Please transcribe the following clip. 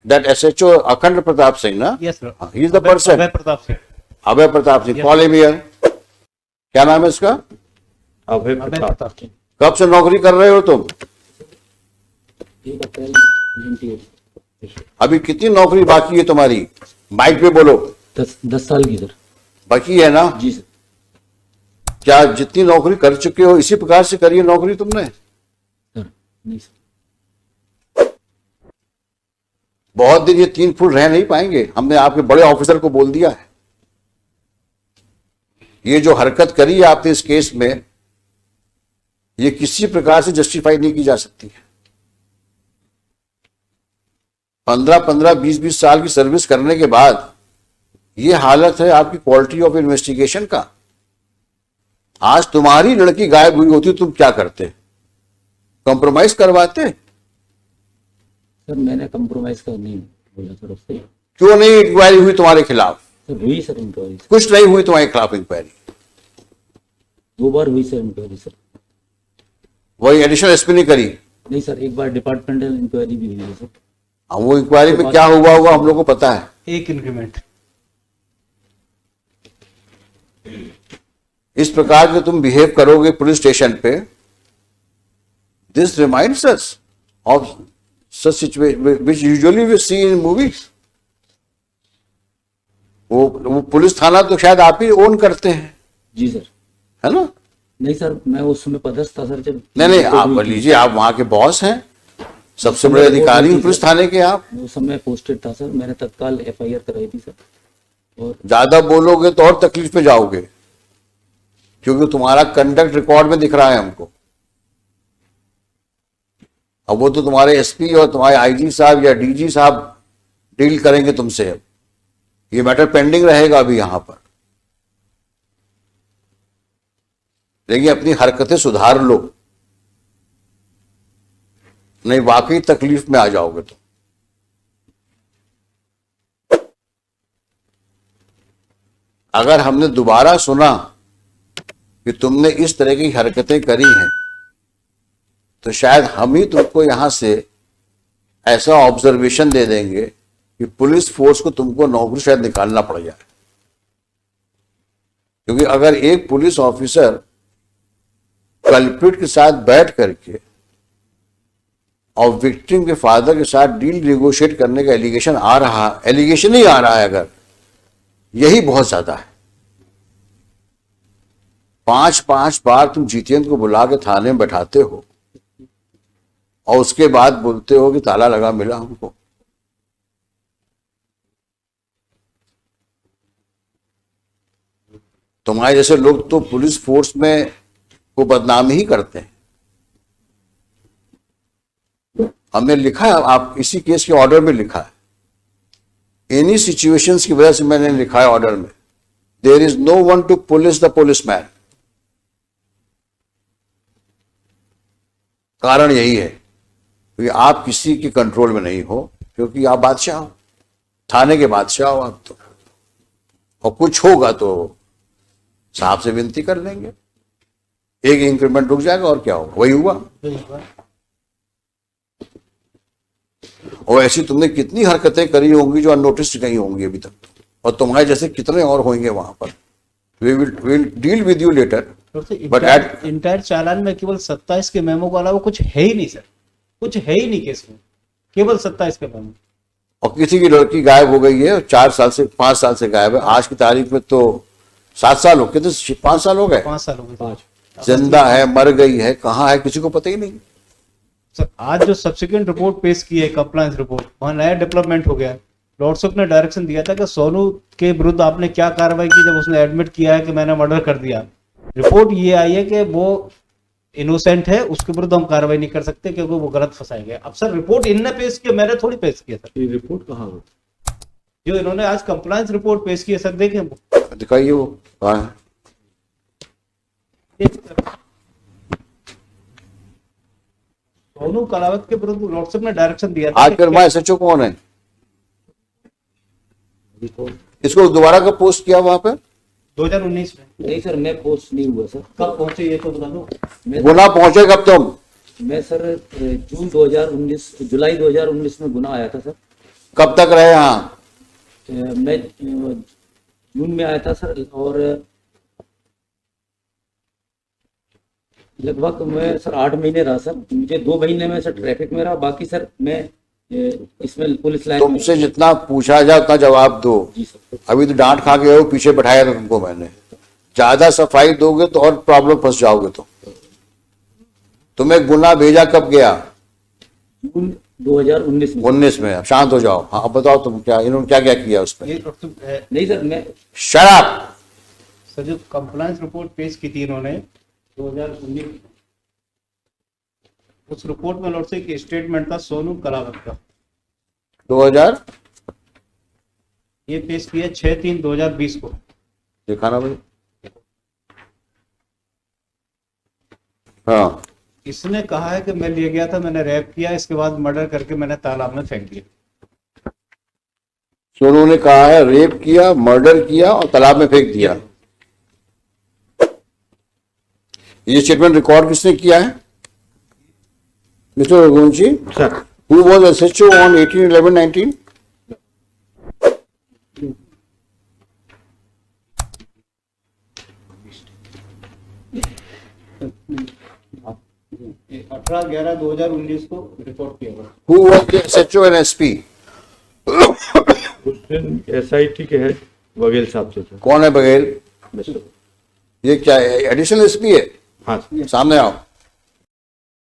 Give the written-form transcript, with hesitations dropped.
That SHO Akhand Pratap Singh, na? Yes, sir. He is the person. Abhay Pratap Singh. Abhay Pratap Singh, call him here. क्या नाम है इसका? अभय प्रताप सिंह। कब से नौकरी कर रहे हो तुम? अभी कितनी नौकरी बाकी है तुम्हारी? माइक पे बोलो। 10 साल की सर। बाकी है ना? जी सर। क्या जितनी नौकरी कर चुके हो इसी प्रकार से करी है नौकरी तुमने? सर नहीं सर। बहुत दिन ये 3 फुट रह नहीं पाएंगे। हमने आपके बड़े ऑफिसर को बोल दिया है। ये जो हरकत करी है आपने इस केस में, ये किसी प्रकार से जस्टिफाई नहीं की जा सकती है। 15-15, 20-20 साल की सर्विस करने के बाद ये हालत है आपकी क्वालिटी ऑफ इन्वेस्टिगेशन का। आज तुम्हारी लड़की गायब हुई होती तुम क्या करते? कॉम्प्रोमाइज करवाते? सर मैंने कंप्रोमाइज कर नहीं बोला सर उससे। क्यों नहीं इंक्वायरी हुई तुम्हारे खिलाफ? सर हुई सर इंक्वायरी। कुछ नहीं हुई तुम्हारे खिलाफ इंक्वायरी? 2 बार हुई सर इंक्वायरी सर। वही एडिशनल एसपी ने करी? नहीं सर, एक बार डिपार्टमेंटल इंक्वायरी भी हुई है सर। वो इंक्वायरी में क्या हुआ होगा हम लोग को पता है। एक इंक्रीमेंट। इस प्रकार से तुम बिहेव करोगे पुलिस स्टेशन पे, this reminds us of such situation which usually we see in movies. वो पुलिस थाना तो शायद आप ही ओन करते हैं। जी सर। है ना? नहीं सर, मैं उस समय पदस्थ था सर जब। नहीं, आप लीजिए, आप वहां के बॉस हैं, सबसे बड़े अधिकारी हैं पुलिस थाने के आप। उस समय पोस्टेड था सर, मैंने तत्काल FIR कराई थी सर। और ज्यादा बोलोगे तो और तकलीफ में जाओगे, क्योंकि तुम्हारा कंडक्ट रिकॉर्ड में दिख रहा है हमको। अब वो तो तुम्हारे SP और तुम्हारे IG साहब या DG साहब डील करेंगे तुमसे। अब ये मैटर पेंडिंग रहेगा अभी यहां पर। लेकिन अपनी हरकतें सुधार लो, नहीं वाकई तकलीफ में आ जाओगे तुम। अगर हमने दोबारा सुना कि तुमने इस तरह की हरकतें करी हैं, तो शायद हम ही तुमको यहां से ऐसा ऑब्जर्वेशन दे देंगे कि पुलिस फोर्स को तुमको नौकरी शायद निकालना पड़ जाए। क्योंकि अगर एक पुलिस ऑफिसर कल्प्रिट के साथ बैठ करके और विक्टिम के फादर के साथ डील नेगोशिएट करने का एलिगेशन ही आ रहा है, अगर यही बहुत ज्यादा है। 5-5 बार तुम जितेंद्र को बुला के थाने में बैठाते हो और उसके बाद बोलते हो कि ताला लगा मिला हमको। तुम्हारे जैसे लोग तो पुलिस फोर्स में को बदनामी ही करते हैं। हमने लिखा है, आप इसी केस के ऑर्डर में लिखा है, एनी सिचुएशंस की वजह से मैंने लिखा है ऑर्डर में, there is no one to police the policeman. कारण यही है कि आप किसी के कंट्रोल में नहीं हो, क्योंकि आप बादशाह हो, थाने के बादशाह हो आप तो। और कुछ होगा तो साहब से विनती कर लेंगे, एक इंक्रीमेंट रुक जाएगा और क्या होगा। वही हुआ। और ऐसी तुमने कितनी हरकतें करी होंगी जो अननोटिस्ड गई होंगी अभी तक, और तुम्हारे जैसे कितने और होंगे वहां पर। We will deal with you later. But at entire चालान में केवल 27 के मेमो के अलावा कुछ है ही नहीं सर, कुछ है ही नहीं केस में, केवल 27 के मेमो। और किसी की लड़की गायब हो गई है, 4 साल से 5 साल से गायब है। आज की तारीख में तो 7 साल हो गए, तो 5 साल हो गए। 5 साल हो गए। 5 जिंदा है, मर गई है, कहाँ है, किसी को पता ही नहीं। सर आज जो सब्सिक्वेंट रिपोर्ट पेश की है, कंप्लायंस रिपोर्ट, वहां नया डेवलपमेंट हो गया है। लॉर्डशिप ने डायरेक्शन दिया था कि सोनू के विरुद्ध आपने क्या कार्रवाई की जब उसने एडमिट किया है कि मैंने मर्डर कर दिया। रिपोर्ट ये आई है कि वो इनोसेंट है, उसके विरुद्ध हम कार्रवाई नहीं कर सकते क्योंकि वो गलत फंसाया गया। अब सर रिपोर्ट इनने पेश किया, मैंने थोड़ी पेश किया सर। ये रिपोर्ट कहाँ हो जो इन्होंने आज कंप्लायंस रिपोर्ट पेश की है सर, देखें दिखाइए वो कहाँ है। सोनू कलावत के विरुद्ध लॉर्डशिप ने डायरेक्शन दिया था। आज फिर वहां SHO कौन है? इसको दोबारा कब पोस्ट किया वहां पे? 2019 में। नहीं सर, मैं पोस्ट नहीं हुआ सर। कब पहुंचे ये तो बता दो। गुना पहुंचे कब तुम? मैं सर जुलाई 2019 में गुना आया था सर। कब तक रहे यहाँ? मैं जून में आया था सर, और लगभग मैं सर 8 महीने रहा सर। मुझे 2 महीने में सर ट्रैफिक में रहा, बाकी सर मैं इसमें पुलिस लाइन में। तुमसे जितना पूछा जाए उतना जवाब दो। जी सर। अभी तो डांट खा के हो, पीछे बैठाया था तुमको मैंने। ज्यादा सफाई दोगे तो और प्रॉब्लम फंस जाओगे। तो तुम्हें गुना भेजा कब गया? जून 2019 में। 19 में। अब शांत हो जाओ। हाँ अब बताओ तुम क्या, इन्होंने क्या क्या किया उस पर? ये नहीं सर, मैं शराब। सर जो कंप्लायंस रिपोर्ट पेश की थी इन्होंने 2019, उस रिपोर्ट में लॉर्ड से एक स्टेटमेंट था सोनू कलावत का, 2000 ये पेश किया 6/3/2020 को। दिखाना भाई। हाँ, इसने कहा है कि मैं ले गया था, मैंने रैप किया, इसके बाद मर्डर करके मैंने तालाब में फेंक दिया। सोनू ने कहा है रेप किया, मर्डर किया और तालाब में फेंक दिया। ये स्टेटमेंट रिकॉर्ड किसने किया है? Mister Raghuvanshi sir. Who was SHO on 18/11/19? 18/11/2019 को रिपोर्ट किया गया। Who was the SHO and SP? उस दिन SIT के हेड बघेल साहब थे सर। कौन है बघेल? मिस्टर। ये क्या एडिशनल एसपी है? हाँ सर। सामने आओ।